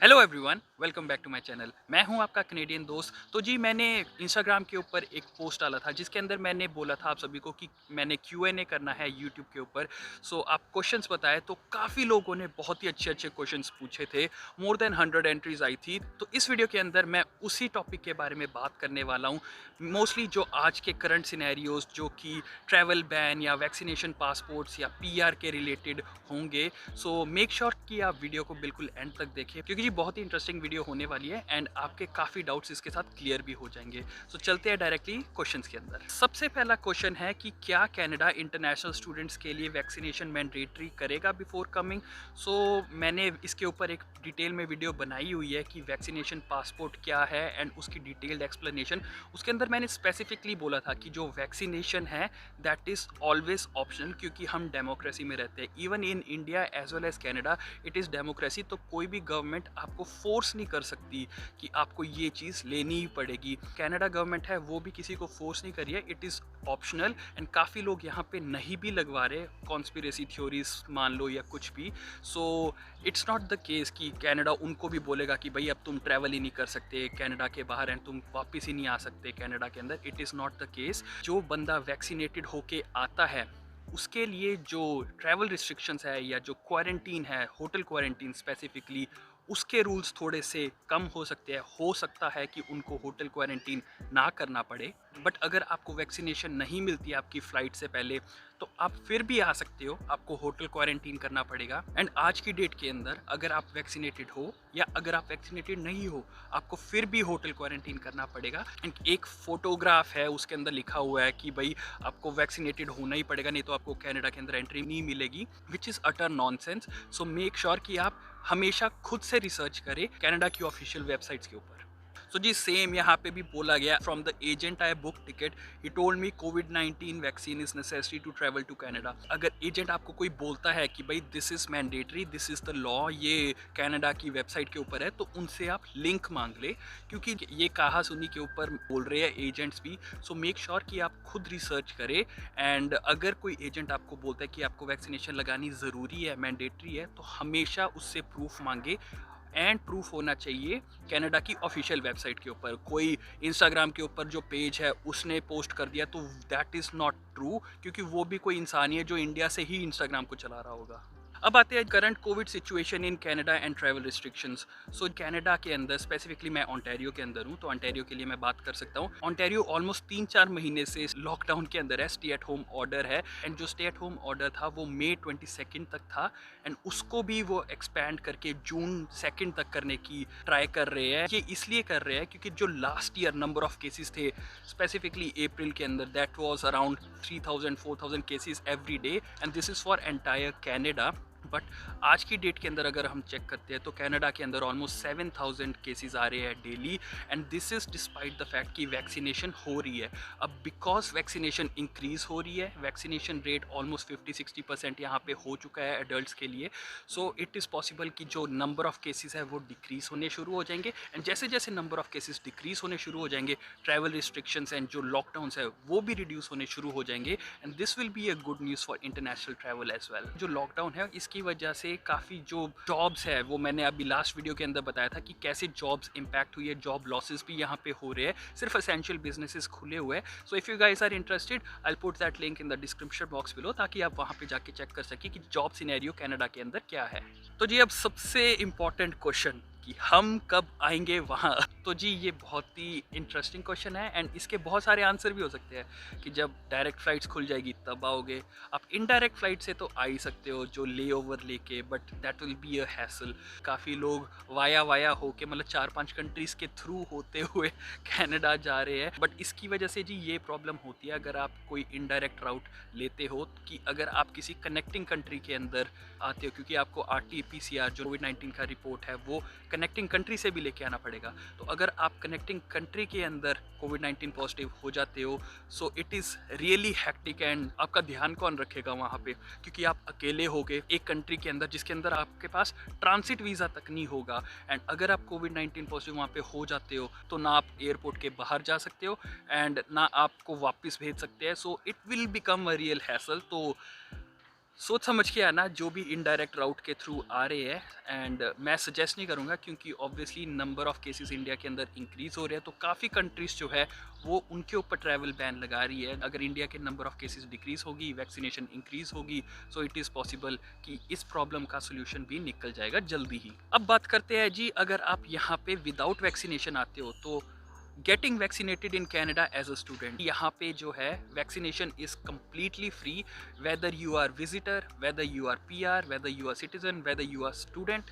Hello everyone, welcome back to my channel. मैं हूं आपका कनेडियन दोस्त। तो जी मैंने इंस्टाग्राम के ऊपर एक पोस्ट डाला था जिसके अंदर मैंने बोला था आप सभी को कि मैंने Q&A करना है यूट्यूब के ऊपर। सो आप क्वेश्चंस बताएं। तो काफ़ी लोगों ने बहुत ही अच्छे अच्छे क्वेश्चंस पूछे थे। मोर देन 100 एंट्रीज आई थी। तो इस वीडियो के अंदर मैं उसी टॉपिक के बारे में बात करने वाला हूँ। मोस्टली जो आज के करंट सिनेरियोज जो कि ट्रैवल बैन या वैक्सीनेशन पासपोर्ट्स या PR के रिलेटेड होंगे। सो मेक श्योर कि आप वीडियो को बिल्कुल एंड तक देखें क्योंकि ये बहुत ही इंटरेस्टिंग वीडियो होने वाली है एंड आपके काफ़ी डाउट्स इसके साथ क्लियर भी हो जाएंगे। सो चलते हैं डायरेक्टली क्वेश्चंस के अंदर। सबसे पहला क्वेश्चन है कि क्या कनाडा इंटरनेशनल स्टूडेंट्स के लिए वैक्सीनेशन मैंडेटरी करेगा बिफोर कमिंग। सो मैंने इसके ऊपर एक डिटेल में वीडियो बनाई हुई है कि वैक्सीनेशन पासपोर्ट क्या है एंड उसकी डिटेल्ड एक्सप्लेनेशन। उसके अंदर मैंने स्पेसिफिकली बोला था कि जो वैक्सीनेशन है दैट इज़ ऑलवेज ऑप्शनल क्योंकि हम डेमोक्रेसी में रहते हैं। Even in India as well as Canada it is democracy. तो कोई भी गवर्नमेंट आपको फोर्स नहीं कर सकती कि आपको ये चीज़ लेनी ही पड़ेगी। कनाडा गवर्नमेंट है वो भी किसी को फोर्स नहीं करी है, इट इज़ ऑप्शनल। एंड काफ़ी लोग यहाँ पे नहीं भी लगवा रहे, कॉन्स्पिरेसी थ्योरीज मान लो या कुछ भी। So it's not the case कि कनाडा उनको भी बोलेगा कि भाई अब तुम ट्रैवल ही नहीं कर सकते कनाडा के बाहर एंड तुम वापस ही नहीं आ सकते कनाडा के अंदर। It is not the case. जो बंदा वैक्सीनेटेड होके आता है उसके लिए जो ट्रैवल रिस्ट्रिक्शंस है या जो क्वारंटीन है, होटल क्वारंटीन स्पेसिफिकली, उसके रूल्स थोड़े से कम हो सकते हैं। हो सकता है कि उनको होटल क्वारंटीन ना करना पड़े। बट अगर आपको वैक्सीनेशन नहीं मिलती आपकी फ़्लाइट से पहले तो आप फिर भी आ सकते हो, आपको होटल क्वारंटीन करना पड़ेगा। एंड आज की डेट के अंदर अगर आप वैक्सीनेटेड हो या अगर आप वैक्सीनेटेड नहीं हो आपको फिर भी होटल क्वारंटीन करना पड़ेगा। एंड एक फोटोग्राफ है उसके अंदर लिखा हुआ है कि भाई आपको वैक्सीनेटेड होना ही पड़ेगा नहीं तो आपको कनाडा के अंदर एंट्री नहीं मिलेगी, which is utter nonsense. So make sure कि आप हमेशा खुद से रिसर्च करें कनाडा की ऑफिशियल वेबसाइट्स के ऊपर। सो जी सेम यहाँ पे भी बोला गया, from the agent I book ticket he told me कोविड-19 vaccine is necessary to travel to Canada. अगर एजेंट आपको कोई बोलता है कि भाई this is mandatory, this is the law, ये कनाडा की वेबसाइट के ऊपर है, तो उनसे आप लिंक मांग ले क्योंकि ये कहा सुनी के ऊपर बोल रहे हैं एजेंट्स भी। सो मेक श्योर कि आप खुद रिसर्च करें। एंड अगर कोई एजेंट आपको बोलता है कि आपको वैक्सीनेशन लगानी ज़रूरी है, मैंडेटरी है, तो हमेशा उससे प्रूफ मांगे। एंड प्रूफ होना चाहिए कनाडा की ऑफिशियल वेबसाइट के ऊपर। कोई इंस्टाग्राम के ऊपर जो पेज है उसने पोस्ट कर दिया तो दैट इज़ नॉट ट्रू क्योंकि वो भी कोई इंसान ही है जो इंडिया से ही इंस्टाग्राम को चला रहा होगा। अब आते हैं current Covid situation in Canada and travel restrictions. So Canada के अंदर स्पेसिफिकली मैं ओंटारियो के अंदर हूँ तो ओंटारियो के लिए मैं बात कर सकता हूँ। ओंटारियो ऑलमोस्ट 3-4 महीने से लॉकडाउन के अंदर है, स्टे एट होम ऑर्डर है। एंड जो स्टे एट होम ऑर्डर था वो मई 22 तक था एंड उसको भी वो एक्सपैंड करके जून 2 तक करने की ट्राई कर रहे हैं। ये इसलिए कर रहे हैं क्योंकि जो last year number of cases थे स्पेसिफिकली अप्रैल के अंदर that was around 3000-4000 cases every day and this is for entire Canada. But आज की डेट के अंदर अगर हम चेक करते हैं तो कनाडा के अंदर ऑलमोस्ट 7000 केसेस आ रहे हैं daily and this is despite the fact कि वैक्सीनेशन हो रही है। अब बिकॉज वैक्सीनेशन इंक्रीज हो रही है, वैक्सीनेशन रेट ऑलमोस्ट 50-60% यहाँ पे हो चुका है एडल्ट्स के लिए। सो इट इज़ पॉसिबल कि जो नंबर ऑफ केसेस है वो डिक्रीज होने शुरू हो जाएंगे एंड जैसे जैसे नंबर ऑफ केसेस डिक्रीज होने शुरू हो जाएंगे ट्रैवल रिस्ट्रिक्शंस एंड जो लॉकडाउन्स है वो भी रिड्यूस होने शुरू हो जाएंगे and this will be a good news for international travel as well. जो लॉकडाउन है इसकी वजह से काफ़ी जो जॉब्स है वो मैंने अभी लास्ट वीडियो के अंदर बताया था कि कैसे जॉब्स इंपैक्ट हुई है, जॉब लॉसेस भी यहाँ पे हो रहे हैं, सिर्फ एसेंशियल बिजनेसेस खुले हुए हैं। So if you guys are interested I will put that link in the description box below ताकि आप वहाँ पे जाके चेक कर सकें कि जॉब सिनेरियो कनाडा के अंदर क्या है। तो जी अब सबसे इम्पॉर्टेंट क्वेश्चन कि हम कब आएंगे वहाँ। तो जी ये बहुत ही इंटरेस्टिंग क्वेश्चन है एंड इसके बहुत सारे आंसर भी हो सकते हैं कि जब डायरेक्ट फ्लाइट्स खुल जाएगी तब आओगे। आप इनडायरेक्ट फ्लाइट से तो आ ही सकते हो जो ले ओवर लेके, but that will be a hassle. काफ़ी लोग वाया वाया होके मतलब 4-5 कंट्रीज़ के थ्रू होते हुए कनाडा जा रहे हैं। बट इसकी वजह से जी ये प्रॉब्लम होती है अगर आप कोई इनडायरेक्ट राउट लेते हो कि अगर आप किसी कनेक्टिंग कंट्री के अंदर आते हो क्योंकि आपको RT-PCR जो कोविड-19 का रिपोर्ट है वो कनेक्टिंग कंट्री से भी लेके आना पड़ेगा। तो अगर आप कनेक्टिंग कंट्री के अंदर कोविड-19 पॉजिटिव हो जाते हो सो it is really hectic and आपका ध्यान कौन रखेगा वहाँ पे क्योंकि आप अकेले होगे एक कंट्री के अंदर जिसके अंदर आपके पास ट्रांसिट वीज़ा तक नहीं होगा। एंड अगर आप कोविड-19 पॉजिटिव वहाँ पे हो जाते हो तो ना आप एयरपोर्ट के बाहर जा सकते हो एंड ना आपको वापस भेज सकते हैं। So it will become a real hassle. तो सोच समझ के आना जो भी इनडायरेक्ट राउट के थ्रू आ रहे हैं। एंड मैं सजेस्ट नहीं करूँगा क्योंकि obviously number of cases India के अंदर इंक्रीज़ हो रहे हैं, तो काफ़ी कंट्रीज़ जो है वो उनके ऊपर ट्रैवल बैन लगा रही है। अगर इंडिया के नंबर ऑफ़ केसेस डिक्रीज़ होगी, वैक्सीनेशन इंक्रीज़ होगी, सो इट इज़ पॉसिबल कि इस प्रॉब्लम का सॉल्यूशन भी निकल जाएगा जल्दी ही। अब बात करते हैं जी, अगर आप यहाँ पे विदाउट वैक्सीनेशन आते हो तो getting vaccinated in Canada as a student, यहाँ पे जो है vaccination is completely free, whether you are visitor, whether you are PR, whether you are citizen, whether you are student,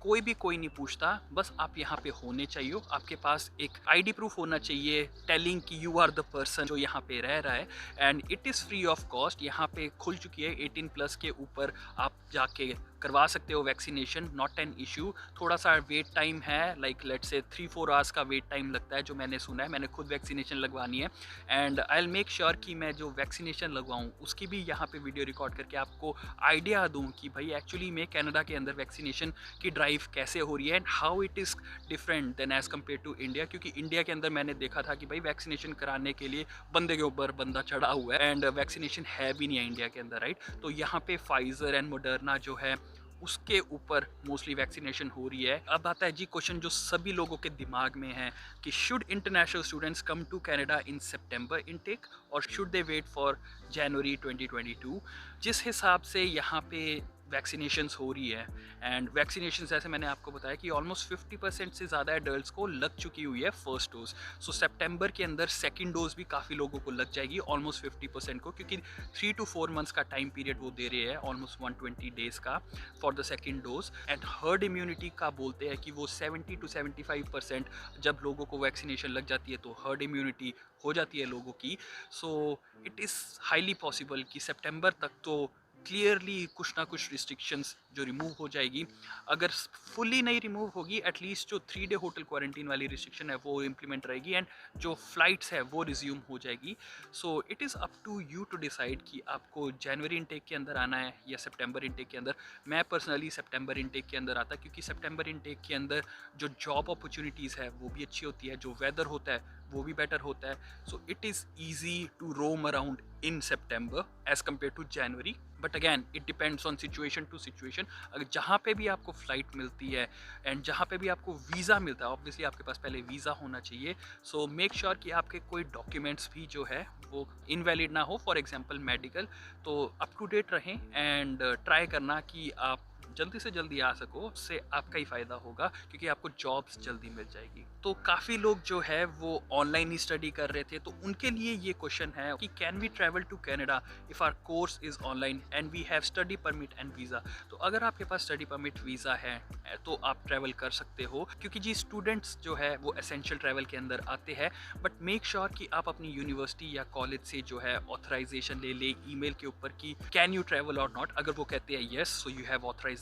कोई नहीं पूछता। बस आप यहाँ पे होने चाहिए, आपके पास एक आईडी प्रूफ होना चाहिए टेलिंग कि यू आर द पर्सन जो यहाँ पे रह रहा है। And it is free of cost. यहाँ पे खुल चुकी है 18 प्लस के ऊपर आप जाके करवा सकते हो वैक्सीनेशन, नॉट एन इशू। थोड़ा सा वेट टाइम है, लाइक लेट्स से 3-4 आवर्स का वेट टाइम लगता है, जो मैंने सुना है। मैंने खुद वैक्सीनेशन लगवानी है and I will make sure कि मैं जो वैक्सीनेशन लगवाऊँ उसकी भी यहाँ पे वीडियो रिकॉर्ड करके आपको आइडिया दूँ कि भाई एक्चुअली में कनाडा के अंदर वैक्सीनेशन की ड्राइव कैसे हो रही है and how it is different than as compare to India. क्योंकि इंडिया के अंदर मैंने देखा था कि भाई वैक्सीनेशन कराने के लिए बंदे के ऊपर बंदा चढ़ा हुआ है एंड वैक्सीनेशन है भी नहीं है इंडिया के अंदर, राइट। तो यहाँ पे फाइजर एंड मोडर्ना जो है उसके ऊपर मोस्टली वैक्सीनेशन हो रही है। अब आता है जी क्वेश्चन जो सभी लोगों के दिमाग में है कि should international students come to Canada in सितंबर इनटेक और should they wait for January 2022। जिस हिसाब से यहाँ पे वैक्सीनेशंस हो रही है एंड वैक्सीनेशन जैसे मैंने आपको बताया कि ऑलमोस्ट 50% से ज़्यादा एडल्ट्स को लग चुकी हुई है फर्स्ट डोज। सो सितंबर के अंदर सेकंड डोज भी काफ़ी लोगों को लग जाएगी, ऑलमोस्ट 50% को, क्योंकि 3 to 4 मंथ्स का टाइम पीरियड वो दे रहे हैं, ऑलमोस्ट 120 डेज का for the second dose. And herd immunity का बोलते हैं कि वो 70 to 75% जब लोगों को वैक्सीनेशन लग जाती है तो हर्ड इम्यूनिटी हो जाती है लोगों की। सो इट इज़ हाईली पॉसिबल कि सितंबर तक तो क्लियरली कुछ ना कुछ रिस्ट्रिक्शंस जो रिमूव हो जाएगी। अगर फुली नहीं रिमूव होगी, एटलीस्ट जो 3 डे होटल क्वारंटीन वाली रिस्ट्रिक्शन है वो इम्प्लीमेंट रहेगी एंड जो फ्लाइट्स है वो रिज्यूम हो जाएगी। So it is up to you to decide कि आपको जनवरी इनटेक के अंदर आना है या सितंबर इनटेक के अंदर। मैं पर्सनली सितंबर इनटेक के अंदर आता, क्योंकि सितंबर इनटेक के अंदर जो जॉब अपॉर्चुनिटीज़ है वो भी अच्छी होती है, जो वेदर होता है वो भी बेटर होता है। So it is easy to roam around in September as compare to January. But again it depends on situation to situation. अगर जहाँ पे भी आपको फ़्लाइट मिलती है एंड जहाँ पे भी आपको वीज़ा मिलता है, ऑब्वियसली आपके पास पहले वीज़ा होना चाहिए। सो मेक श्योर कि आपके कोई डॉक्यूमेंट्स भी जो है वो इनवैलिड ना हो, फॉर एग्जांपल मेडिकल। तो अप टू डेट रहें एंड ट्राई करना कि आप जल्दी से जल्दी आ सको, उससे आपका ही फ़ायदा होगा क्योंकि आपको जॉब्स जल्दी मिल जाएगी। तो काफ़ी लोग जो है वो ऑनलाइन ही स्टडी कर रहे थे, तो उनके लिए ये क्वेश्चन है कि can we travel to Canada if our course is online and we have study permit and visa. तो अगर आपके पास स्टडी परमिट वीज़ा है तो आप ट्रैवल कर सकते हो, क्योंकि जी स्टूडेंट्स जो है वो एसेंशियल ट्रैवल के अंदर आते हैं। बट मेक श्योर कि आप अपनी यूनिवर्सिटी या कॉलेज से जो है ऑथराइजेशन ले ले ईमेल के ऊपर कि कैन यू ट्रैवल और नॉट। अगर वो कहते हैं yes, so you have authorisation.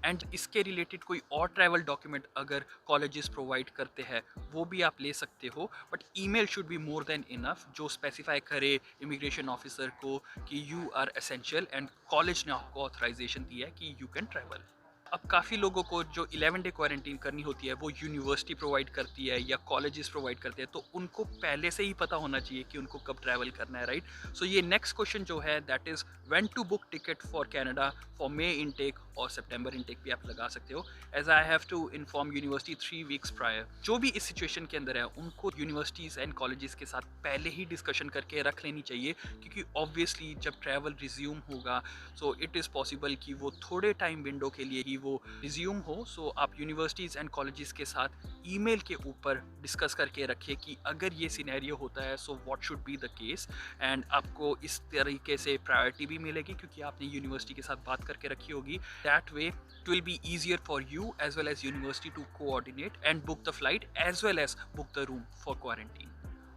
And इसके रिलेटेड कोई और ट्रैवल डॉक्यूमेंट अगर कॉलेजेस प्रोवाइड करते हैं वो भी आप ले सकते हो। But email should be more than enough, जो स्पेसिफाई करे इमिग्रेशन ऑफिसर को कि you are essential and college ने आपको ऑथराइजेशन दिया है कि यू कैन ट्रैवल। अब काफ़ी लोगों को जो 11 डे क्वारंटीन करनी होती है वो यूनिवर्सिटी प्रोवाइड करती है या कॉलेजेस प्रोवाइड करते हैं, तो उनको पहले से ही पता होना चाहिए कि उनको कब ट्रैवल करना है, राइट। सो ये नेक्स्ट क्वेश्चन जो है that is when to book ticket for Canada for May intake और सितंबर इनटेक भी आप लगा सकते हो। As I have to inform university 3 weeks prior. जो भी इस सिचुएशन के अंदर है उनको यूनिवर्सिटीज़ एंड कॉलेजेस के साथ पहले ही डिस्कशन करके रख लेनी चाहिए, क्योंकि ऑब्वियसली जब ट्रैवल रिज्यूम होगा सो इट इज़ पॉसिबल कि वो थोड़े टाइम विंडो के लिए ही वो रिज्यूम हो। सो आप यूनिवर्सिटीज़ एंड कॉलेजेस के साथ ईमेल के ऊपर डिस्कस करके रखें कि अगर ये सिनेरियो होता है so what should be the case. And आपको इस तरीके से प्रायोरिटी भी मिलेगी क्योंकि आपने यूनिवर्सिटी के साथ बात करके रखी होगी। That way it will be easier for you as well as university to coordinate and book the flight as well as book the room for quarantine.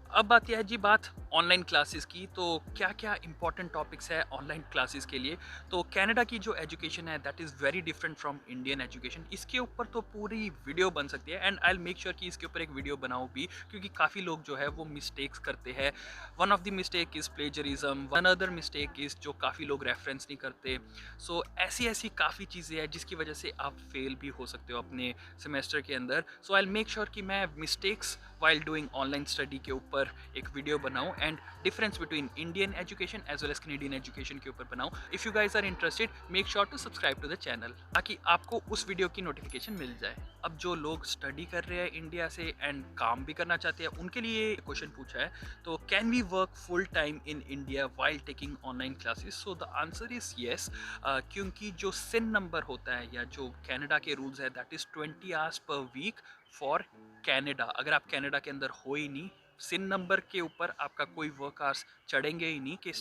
अब आती है जी बात ऑनलाइन क्लासेस की। तो क्या क्या इंपॉर्टेंट टॉपिक्स है ऑनलाइन क्लासेस के लिए। तो कनाडा की जो एजुकेशन है that is very different from Indian education. इसके ऊपर तो पूरी वीडियो बन सकती है and I will make sure कि इसके ऊपर एक वीडियो बनाऊँ भी, क्योंकि काफ़ी लोग जो है वो मिस्टेक्स करते हैं। One of the mistake is plagiarism, one other mistake is जो काफ़ी लोग रेफरेंस नहीं करते। सो ऐसी ऐसी काफ़ी चीज़ें हैं जिसकी वजह से आप फेल भी हो सकते हो अपने सेमेस्टर के अंदर। So I will make sure कि मैं mistakes while doing online study के ऊपर एक वीडियो बनाऊं and difference between Indian education as well as Canadian education के ऊपर बनाऊं। If you guys are interested make sure to subscribe to the channel ताकि आपको उस वीडियो की नोटिफिकेशन मिल जाए। अब जो लोग स्टडी कर रहे हैं इंडिया से एंड काम भी करना चाहते हैं उनके लिए क्वेश्चन पूछा है, तो can we work full time in India while taking online classes? So the answer is yes, क्योंकि जो सिन नंबर होता है या जो कनाडा के रूल्स है that is 20 hours per week for Canada. अगर आप कनाडा के अंदर हो ही नहीं, सिन नंबर के ऊपर आपका कोई वर्क आवर्स चढ़ेंगे ही नहीं कि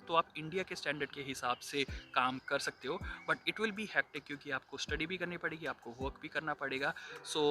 तो आप इंडिया के स्टैंडर्ड के हिसाब से काम कर सकते हो, but it will B hectic क्योंकि आपको स्टडी भी करनी पड़ेगी, आपको वर्क भी करना पड़ेगा। So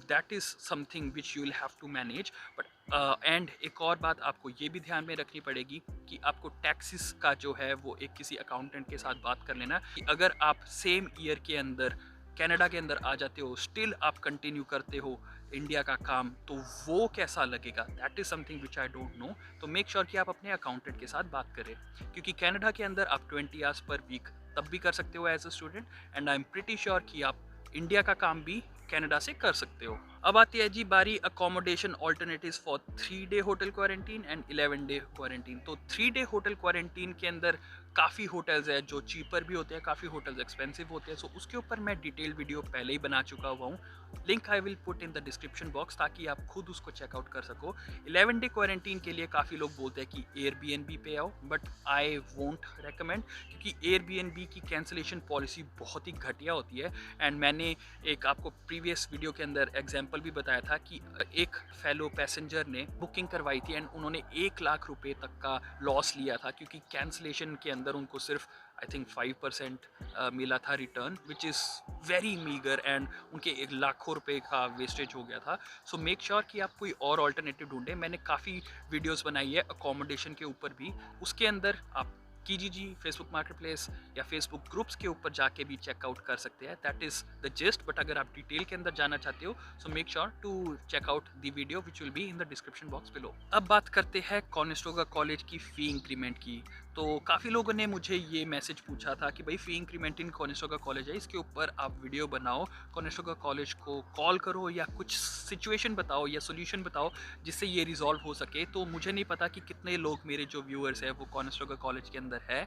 that is something which you will have to manage. But and एक और बात आपको ये भी ध्यान में रखनी पड़ेगी कि आपको टैक्सेस का जो है वो एक किसी अकाउंटेंट के साथ बात कर लेना कि अगर आप सेम ईयर के अंदर कनाडा के अंदर आ जाते हो, स्टिल आप कंटिन्यू करते हो इंडिया का काम, तो वो कैसा लगेगा, that is something which I don't know. तो मेक श्योर कि आप अपने अकाउंटेंट के साथ बात करें, क्योंकि कनाडा के अंदर आप 20 आवर्स पर वीक तब भी कर सकते हो as a student, and I am pretty sure कि आप इंडिया का काम भी कनाडा से कर सकते हो। अब आती है जी बारी accommodation alternatives for 3-day hotel quarantine and 11-day quarantine. तो 3-day होटल क्वारंटीन के अंदर काफ़ी होटल्स है जो चीपर भी होते हैं, काफ़ी होटल्स एक्सपेंसिव होते हैं। सो उसके ऊपर मैं डिटेल वीडियो पहले ही बना चुका हुआ हूँ, link I will put in the description box ताकि आप खुद उसको चेकआउट कर सको। 11-day क्वारंटीन के लिए काफ़ी लोग बोलते हैं कि एयरबीएनबी पे आओ, बट आई वोंट रेकमेंड, क्योंकि एयरबीएनबी की कैंसिलेशन पॉलिसी बहुत ही घटिया होती है। एंड मैंने एक आपको प्रीवियस वीडियो के अंदर एग्जाम्पल भी बताया था कि एक फेलो पैसेंजर ने बुकिंग करवाई थी एंड उन्होंने 1 लाख रुपए तक का लॉस लिया था, क्योंकि कैंसिलेशन के अंदर उनको सिर्फ आई थिंक 5% मिला था return, which is very meagre, and उनके 1 लाखों रुपए का वेस्टेज हो गया था। सो मेक श्योर कि आप कोई और ऑल्टरनेटिव ढूंढें। मैंने काफ़ी वीडियोस बनाई है अकोमोडेशन के ऊपर भी, उसके अंदर आप कीजीजी फेसबुक मार्केट प्लेस या फेसबुक ग्रुप्स के ऊपर जाके भी चेकआउट कर सकते हैं। That is the gist. But अगर आप डिटेल के अंदर जाना चाहते हो so make sure to check out the video which will be in the description box below. अब बात करते हैं कॉनिस्टोगा कॉलेज की फ़ी इंक्रीमेंट की। तो काफ़ी लोगों ने मुझे ये मैसेज पूछा था कि भाई फ़ी इंक्रीमेंट इन कॉनिस्टोगा कॉलेज है, इसके ऊपर आप वीडियो बनाओ, कॉनिस्टोगा कॉलेज को कॉल करो या कुछ सिचुएशन बताओ या सोल्यूशन बताओ जिससे ये रिजॉल्व हो सके। तो मुझे नहीं पता कि कितने लोग मेरे जो व्यूअर्स हैं वो कॉनिस्टोगा कॉलेज के अंदर है।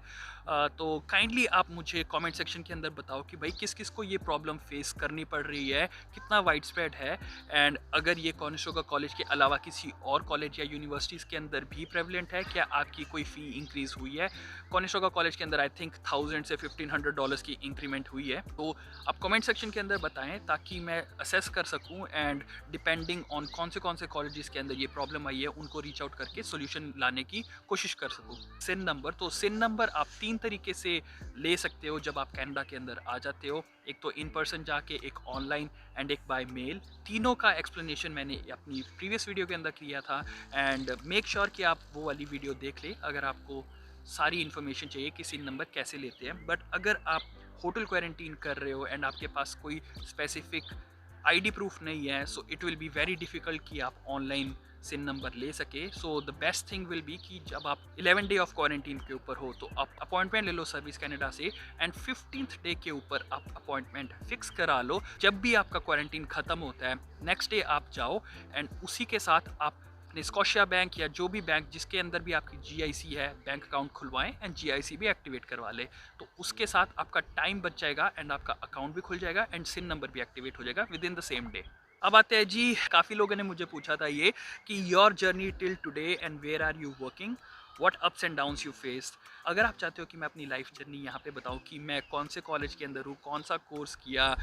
तो काइंडली आप मुझे कमेंट सेक्शन के अंदर बताओ कि भाई किस किस को ये प्रॉब्लम फेस करनी पड़ रही है, कितना वाइड स्प्रेड है, एंड अगर ये कॉनिस्टोगा कॉलेज के अलावा किसी और कॉलेज या यूनिवर्सिटीज़ के अंदर भी प्रेवलेंट है, क्या आपकी कोई फ़ी इंक्रीज़ हुई है। कॉनिस्टोगा कॉलेज के अंदर आई थिंक $1000 से $1500 की इंक्रीमेंट हुई है। तो आप कमेंट सेक्शन के अंदर बताएं ताकि मैं असेस कर सकूं एंड डिपेंडिंग ऑन कौन से कॉलेजेस के अंदर ये प्रॉब्लम आई है उनको रीच आउट करके सोल्यूशन लाने की कोशिश कर सकूं। सिन नंबर, तो सिन नंबर आप 3 तरीके से ले सकते हो जब आप कनाडा के अंदर आ जाते हो, एक तो इन पर्सन जाके, एक ऑनलाइन एंड एक बाय मेल। तीनों का एक्सप्लेनेशन मैंने अपनी प्रीवियस वीडियो के अंदर किया था, एंड मेक श्योर कि आप वो वाली वीडियो देख लें अगर आपको सारी इन्फॉर्मेशन चाहिए कि सिन नंबर कैसे लेते हैं। बट अगर आप होटल क्वारंटीन कर रहे हो एंड आपके पास कोई स्पेसिफिक आईडी प्रूफ नहीं है, so it will be very difficult कि आप ऑनलाइन सिन नंबर ले सके। So the best thing will be कि जब आप 11 डे ऑफ क्वारंटीन के ऊपर हो तो आप अपॉइंटमेंट ले लो सर्विस कनाडा से, एंड 15th डे के ऊपर आप अपॉइंटमेंट फिक्स करा लो। जब भी आपका क्वारंटीन ख़त्म होता है नेक्स्ट डे आप जाओ एंड उसी के साथ आप अपने स्कॉशिया बैंक या जो भी बैंक जिसके अंदर भी आपकी जीआईसी है बैंक अकाउंट खुलवाएं एंड जीआईसी भी एक्टिवेट करवा लें। तो उसके साथ आपका टाइम बच जाएगा एंड आपका अकाउंट भी खुल जाएगा एंड सिन नंबर भी एक्टिवेट हो जाएगा with in the same day. अब आते हैं जी, काफ़ी लोगों ने मुझे पूछा था ये कि your journey till today and where are you working, what ups and downs you faced. अगर आप चाहते हो कि मैं अपनी लाइफ जर्नी यहाँ पे बताऊँ कि मैं कौन से कॉलेज के अंदर हूँ, कौन सा कोर्स किया,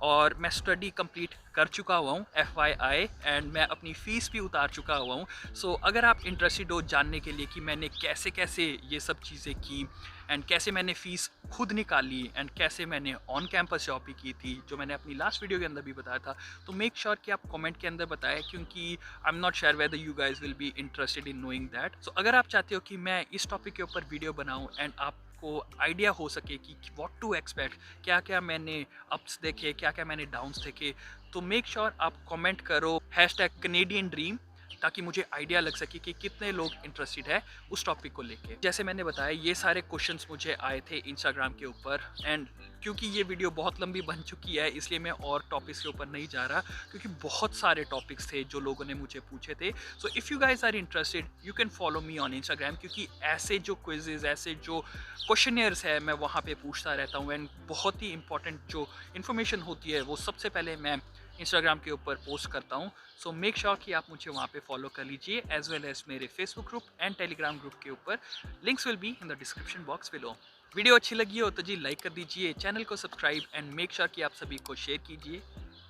और मैं स्टडी कंप्लीट कर चुका हुआ हूँ FYI, एंड मैं अपनी फ़ीस भी उतार चुका हुआ हूँ। सो अगर आप इंटरेस्टेड हो जानने के लिए कि मैंने कैसे कैसे ये सब चीज़ें की एंड कैसे मैंने फ़ीस खुद निकाली एंड कैसे मैंने ऑन कैंपस जॉब भी की थी, जो मैंने अपनी लास्ट वीडियो के अंदर भी बताया था, तो मेक श्योर कि आप कमेंट के अंदर बताएं, क्योंकि I am not sure whether you guys will be interested in knowing that. So अगर आप चाहते हो कि मैं इस टॉपिक के ऊपर वीडियो बनाऊँ एंड आप को आइडिया हो सके कि व्हाट टू एक्सपेक्ट, क्या क्या मैंने अप्स देखे, क्या क्या मैंने डाउन्स देखे, तो मेक श्योर आप कमेंट करो #Canadian Dream ताकि मुझे आइडिया लग सके कि कितने लोग इंटरेस्टेड है उस टॉपिक को लेके। जैसे मैंने बताया ये सारे क्वेश्चंस मुझे आए थे इंस्टाग्राम के ऊपर, एंड क्योंकि ये वीडियो बहुत लंबी बन चुकी है इसलिए मैं और टॉपिक्स के ऊपर नहीं जा रहा, क्योंकि बहुत सारे टॉपिक्स थे जो लोगों ने मुझे पूछे थे। So if you guys are interested you can follow me on Instagram, क्योंकि ऐसे जो क्विजेज, ऐसे जो क्वेश्चनियर्स है मैं वहाँ पे पूछता रहता हूँ, एंड बहुत ही इंपॉर्टेंट जो इन्फॉर्मेशन होती है वो सबसे पहले मैं इंस्टाग्राम के ऊपर पोस्ट करता हूँ। सो मेक श्योर कि आप मुझे वहाँ पे फॉलो कर लीजिए, एज वेल एज मेरे Facebook group and Telegram group के ऊपर। Links will be in the description box below. Video अच्छी लगी हो तो जी लाइक कर दीजिए, चैनल को सब्सक्राइब एंड मेक श्योर कि आप सभी को शेयर कीजिए।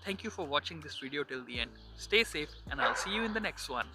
Thank you for watching this video till the end. Stay safe and I will see you in the next one.